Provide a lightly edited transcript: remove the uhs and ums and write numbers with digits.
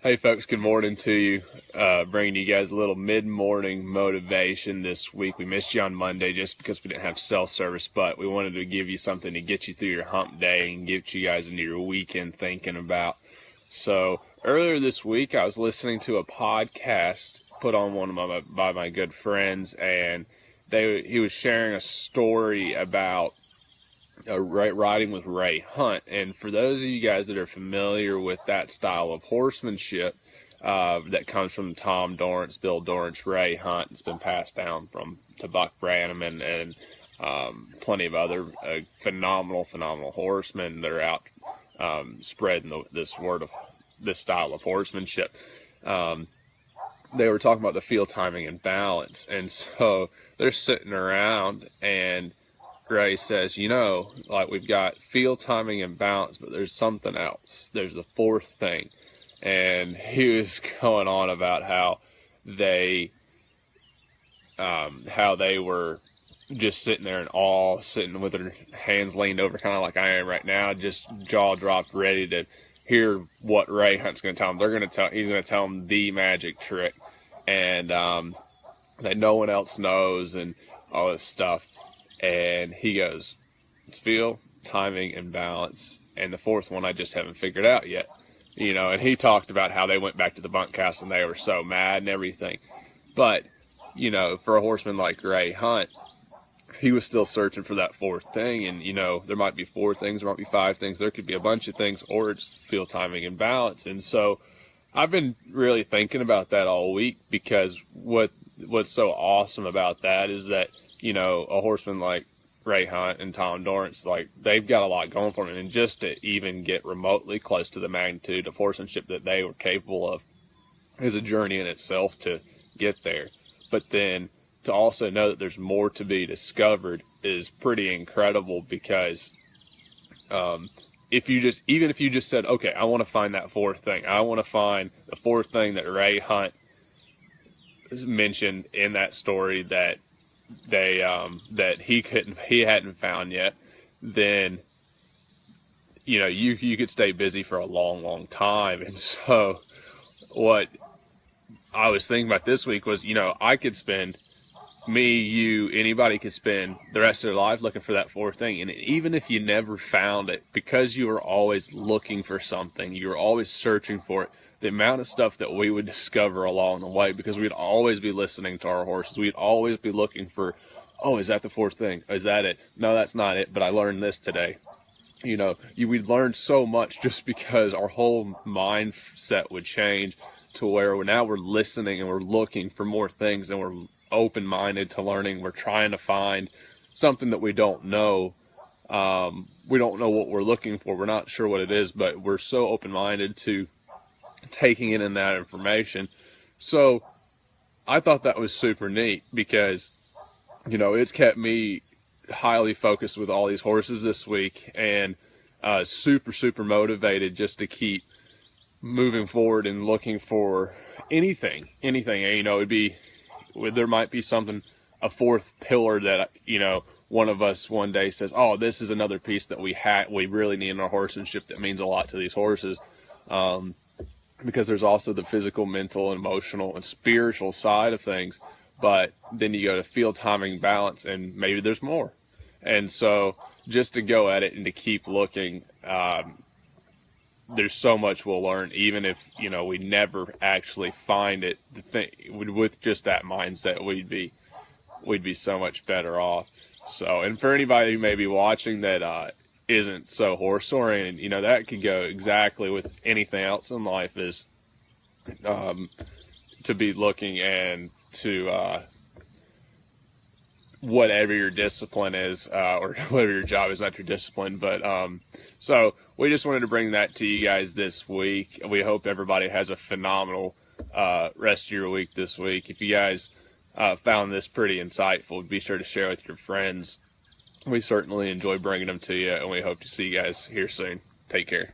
Hey folks, good morning to you. Bringing you guys a little mid-morning motivation this week. We missed you on Monday just because we didn't have cell service, but we wanted to give you something to get you through your hump day and get you guys into your weekend thinking about. So earlier this week, I was listening to a podcast put on by my good friends, and he was sharing a story about riding with Ray Hunt. And for those of you guys that are familiar with that style of horsemanship that comes from Tom Dorrance, Bill Dorrance, Ray Hunt, it's been passed down to Buck Branham and plenty of other phenomenal horsemen that are out spreading this style of horsemanship. They were talking about the field timing and balance, and so they're sitting around, and Ray says, we've got field timing and balance, but there's something else. There's the fourth thing. And he was going on about how they were just sitting there in awe, sitting with their hands leaned over, kind of like I am right now, just jaw dropped, ready to hear what Ray Hunt's going to tell them. He's going to tell them the magic trick, and that no one else knows, and all this stuff. And he goes, it's feel, timing, and balance. And the fourth one I just haven't figured out yet. And he talked about how they went back to the bunkhouse and they were so mad and everything. But, for a horseman like Ray Hunt, he was still searching for that fourth thing. And, there might be four things, there might be five things, there could be a bunch of things, or it's feel, timing, and balance. And so I've been really thinking about that all week, because what's so awesome about that is that, a horseman like Ray Hunt and Tom Dorrance, they've got a lot going for them. And just to even get remotely close to the magnitude of horsemanship that they were capable of is a journey in itself to get there. But then to also know that there's more to be discovered is pretty incredible, because if you just said, okay, I want to find that fourth thing. I want to find the fourth thing that Ray Hunt mentioned in that story that he hadn't found yet, then you could stay busy for a long time. And so what I was thinking about this week was, I could spend, anybody could spend the rest of their life looking for that fourth thing. And even if you never found it, because you were always looking for something, you were always searching for it, the amount of stuff that we would discover along the way, because we'd always be listening to our horses. We'd always be looking for, oh, is that the fourth thing? Is that it? No, that's not it, but I learned this today. We'd learn so much just because our whole mindset would change to where now we're listening and we're looking for more things, and we're open-minded to learning. We're trying to find something that we don't know. We don't know what we're looking for. We're not sure what it is, but we're so open-minded to taking in that information. So I thought that was super neat, because it's kept me highly focused with all these horses this week, and super motivated just to keep moving forward and looking for anything. There might be something, a fourth pillar that one of us one day says, oh, this is another piece that we really need in our horsemanship that means a lot to these horses. Because there's also the physical, mental, emotional, and spiritual side of things. But then you go to field timing, balance, and maybe there's more. And so just to go at it and to keep looking, there's so much we'll learn, even if, we never actually find it. With just that mindset, we'd be so much better off. So, and for anybody who may be watching that isn't so horse oriented, that could go exactly with anything else in life, is to be looking and to whatever your discipline is, or whatever your job is, not your discipline. But so we just wanted to bring that to you guys this week. We hope everybody has a phenomenal rest of your week this week. If you guys found this pretty insightful, be sure to share with your friends. We certainly enjoy bringing them to you, and we hope to see you guys here soon. Take care.